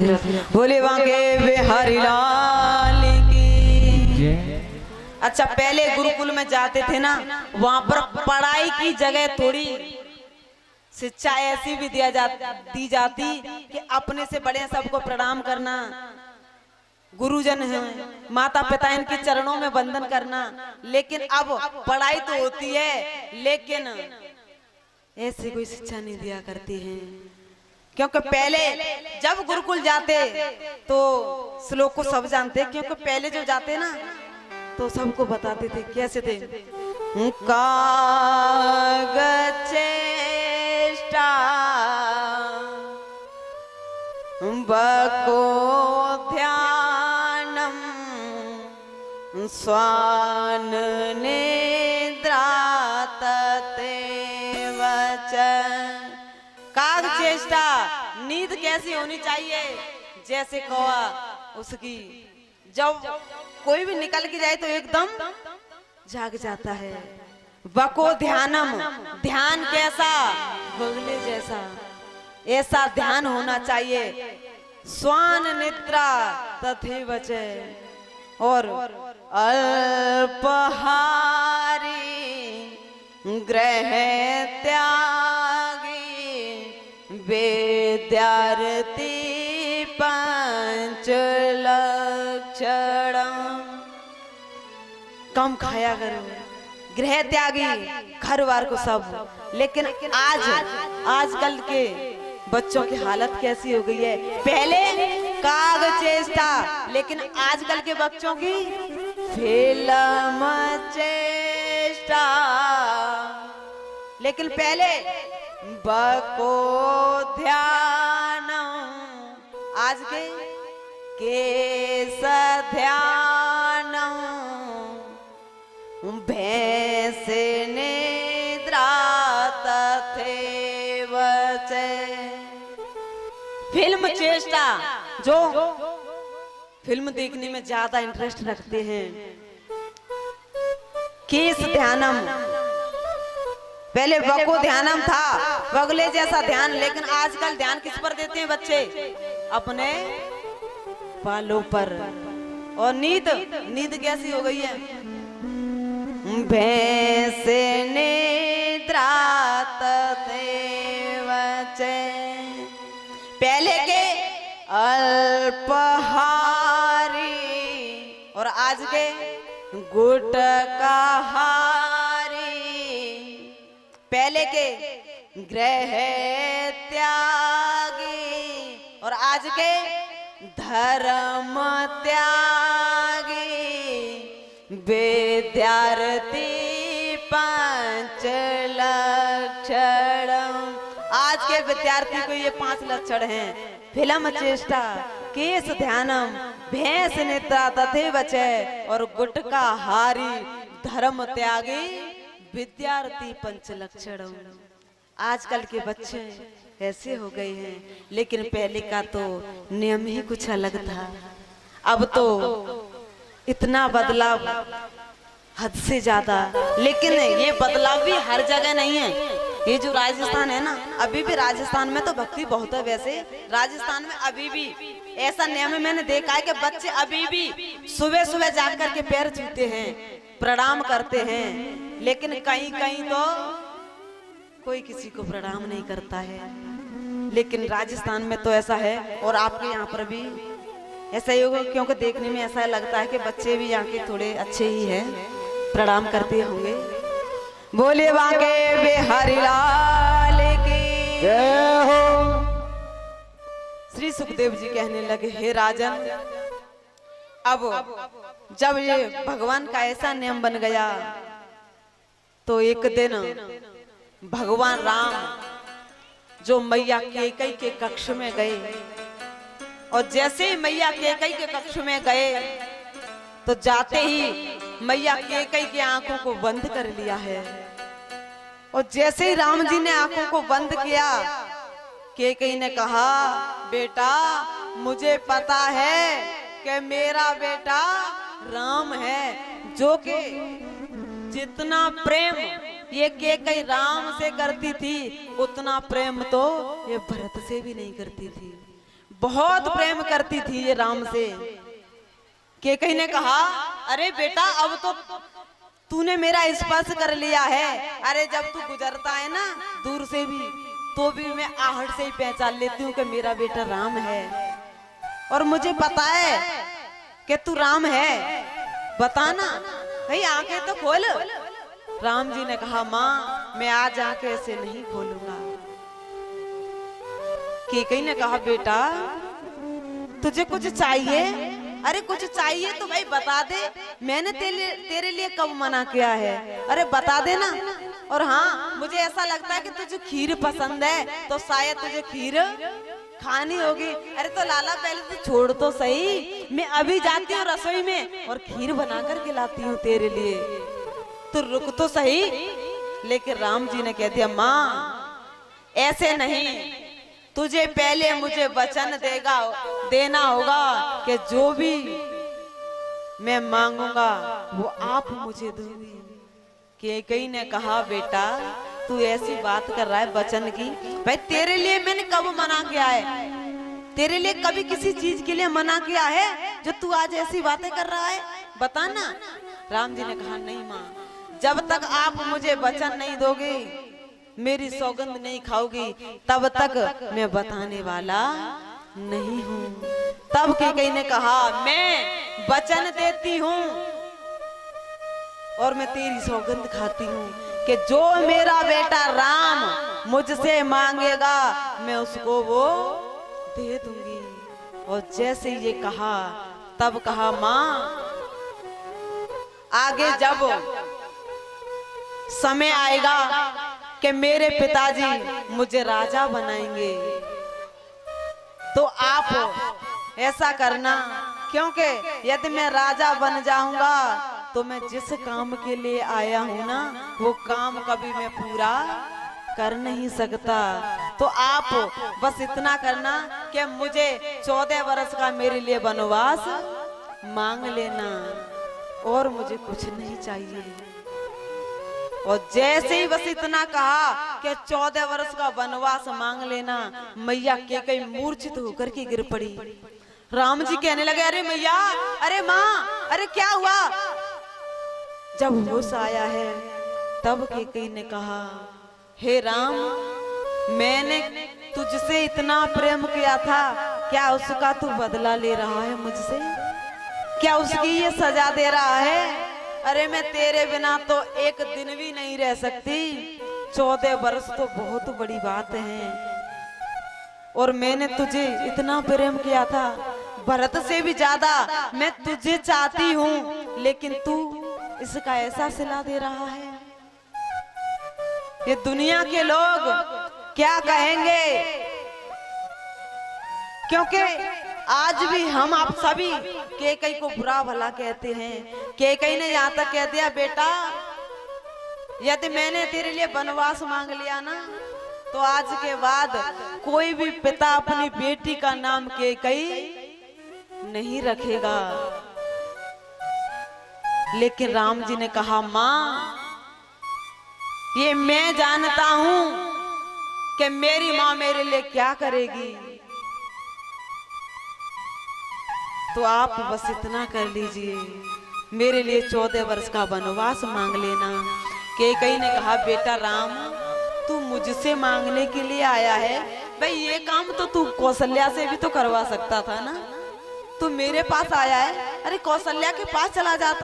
बोले बांके बिहारी लाल की। अच्छा, पहले गुरुकुल में जाते थे ना, वहां पर पढ़ाई की जगह थोड़ी शिक्षा ऐसी भी दी जाती कि अपने से बड़े सबको प्रणाम करना, गुरुजन हैं, माता पिता इनके चरणों में वंदन करना। लेकिन अब पढ़ाई तो होती है, लेकिन ऐसी कोई शिक्षा नहीं दिया करती है। क्योंकि पहले जब गुरुकुल जाते तो श्लोक को सब जानते, क्योंकि पहले जो जाते ना तो सबको बताते थे। कैसे थे? कागचेष्टा बको ध्यानम स्वान निद्रा ततेवच। काग चेष्टा, नींद कैसी होनी चाहिए? जैसे कौवा उसकी जब कोई भी निकल के जाए तो एकदम जाग जाता है। बको ध्यानम, ध्यान कैसा? बगले जैसा, ऐसा ध्यान होना चाहिए। स्वान निद्रा तथैवच, और अल्पहारी ग्रह त्यागी विद्यार्थी पंचलक्षणम। कम खाया करो, गृह त्यागी, घर बार को सब। लेकिन आजकल के बच्चों की हालत कैसी हो गई है? पहले काग चेष्टा, लेकिन आजकल के बच्चों की फिल्म चेष्टा। लेकिन पहले बको ध्यान, आज के केस ध्यान, भैंस निद्रा तथैवच। फिल्म चेष्टा, जो फिल्म देखने में ज्यादा इंटरेस्ट रखते हैं। केस ध्यानम, पहले बको ध्यानम था, बगले जैसा ध्यान। लेकिन आजकल ध्यान किस पर देते हैं बच्चे? अपने बालों पर। और नींद कैसी हो गई है? भैंस निद्रा तथैवच। पहले के अल्पहारी और आज के गुटखाहारी। पहले के गृह त्यागी और आज के धर्म त्यागी विद्यार्थी पंचलक्षणम। आज के विद्यार्थी को ये 5 लक्षण हैं। फिल्म चेष्टा, केस ध्यानम, भैंस निद्रा तथैवच, और गुटखाहारी धर्म त्यागी विद्यार्थी पंचलक्षणम। आजकल के बच्चे ऐसे हो गए हैं। लेकिन पहले का तो नियम ही कुछ अलग था। अब तो इतना बदलाव हद से ज्यादा। लेकिन ये बदलाव भी हर जगह नहीं है। ये जो राजस्थान है ना, अभी भी राजस्थान में तो भक्ति बहुत है। वैसे राजस्थान में अभी भी ऐसा नियम है, मैंने देखा है कि बच्चे अभी भी सुबह सुबह जाकर के पैर छूते हैं, प्रणाम करते हैं। लेकिन कहीं कहीं तो कोई किसी को प्रणाम नहीं करता है। लेकिन राजस्थान में तो ऐसा है, और आपके यहाँ पर भी ऐसा ही होगा। क्योंकि देखने में ऐसा लगता है कि बच्चे भी यहाँ के थोड़े अच्छे ही हैं, प्रणाम करते होंगे। बोले बांके बिहारी लाल की जय हो। श्री सुखदेव जी कहने लगे, हे राजन, अब जब ये भगवान का ऐसा नियम बन गया तो एक दिन भगवान राम जो मैया कैकेयी के कक्ष में गए, और जैसे ही मैया कैकेयी के कक्ष में गए तो जाते ही मैया कैकेयी की आंखों को बंद कर लिया है। और जैसे ही राम जी ने आंखों को बंद किया, कैकेयी ने कहा, बेटा मुझे पता है कि मेरा बेटा राम है, जो कि जितना प्रेम ये कैकेयी राम से करती थी उतना प्रेम तो ये भरत से भी नहीं करती थी। बहुत प्रेम करती थी ये राम से। कैकेयी ने कहा, अरे बेटा अब तो तूने मेरा स्पर्श कर लिया है। अरे जब तू गुजरता है ना दूर से भी, तो भी मैं आहट से ही पहचान लेती हूँ कि मेरा बेटा राम है। और मुझे पता है कि तू राम है, बताना भाई, आंखें तो खोल। राम जी ने कहा, माँ मैं आज आंखें ऐसे नहीं खोलूंगा। कैकेयी ने कहा, बेटा तुझे कुछ चाहिए? अरे कुछ चाहिए तो भाई बता दे, मैंने तेरे लिए कब मना किया है? अरे बता दे ना। और हाँ, मुझे ऐसा लगता है कि तुझे खीर पसंद है, तो शायद तुझे खीर खानी होगी। अरे तो लाला पहले तो छोड़ तो सही, मैं अभी जाती हूँ रसोई में और खीर बना कर के लाती हूँ तेरे लिए, तो रुक तो सही। लेकिन राम जी ने कह दिया, माँ ऐसे नहीं, तुझे पहले मुझे वचन देना होगा कि जो भी मैं मांगूंगा वो आप मुझे दोगी। कैकेयी ने कहा, बेटा तू ऐसी बात कर रहा है वचन की? भाई तेरे लिए मैंने कब मना किया है? तेरे लिए कभी किसी चीज के लिए मना किया है जो तू आज ऐसी बातें कर रहा है? बताना। राम जी ने कहा, नहीं माँ, जब तक आप मुझे वचन नहीं दोगे, मेरी सौगंध नहीं खाओगी, तब तक मैं बताने वाला नहीं हूँ। तब कैकेयी ने कहा, मैं वचन देती हूँ और मैं तेरी सौगंध खाती हूँ कि जो मेरा बेटा राम मुझसे मांगेगा मैं उसको वो दे दूंगी। और जैसे ये कहा तब कहा, माँ आगे जब समय आएगा कि मेरे पिताजी मुझे राजा बनाएंगे, तो आप ऐसा करना, क्योंकि यदि मैं राजा बन जाऊंगा तो मैं जिस काम के लिए आया हूं ना, वो काम कभी मैं पूरा कर नहीं सकता। तो आप बस इतना करना कि मुझे 14 वर्ष का मेरे लिए वनवास मांग लेना, और मुझे कुछ नहीं चाहिए। और जैसे ही बस इतना कहा कि 14 वर्ष का वनवास मांग लेना, मैया कैकेयी मूर्छित होकर के गिर पड़ी। राम जी कहने लगे, अरे मैया, अरे माँ, अरे क्या हुआ? जब होश आया है तब कैकेयी ने कहा, हे राम, मैंने तुझसे इतना प्रेम किया था, क्या उसका तू बदला ले रहा है मुझसे? क्या उसकी ये सजा दे रहा है? अरे मैं तेरे बिना तो एक दिन भी नहीं रह सकती, 14 वर्ष तो बहुत बड़ी बात है। और मैंने तुझे इतना प्रेम किया था, भरत से भी ज्यादा मैं तुझे चाहती हूँ, लेकिन तू इसका ऐसा सिला दे रहा है। ये दुनिया के लोग क्या कहेंगे? क्योंकि आज भी हम आप सभी कैकेयी को बुरा भला कहते हैं। कैकेयी ने यहाँ तक कह दिया, बेटा यदि मैंने तेरे लिए वनवास मांग लिया ना, तो आज के बाद कोई भी पिता अपनी बेटी का नाम कैकेयी नहीं रखेगा। लेकिन राम जी ने कहा, माँ ये मैं जानता हूं कि मेरी माँ मेरे लिए क्या करेगी, तो आप बस इतना कर लीजिए, मेरे लिए 14 वर्ष का वनवास मांग लेना। कैकेयी ने कहा, बेटा राम, तू मुझसे मांगने के लिए आया है? भाई ये काम तो तू कौशल्या से भी तो करवा सकता था ना, तू मेरे पास आया है। अरे कौशल्या के पास चला जाता,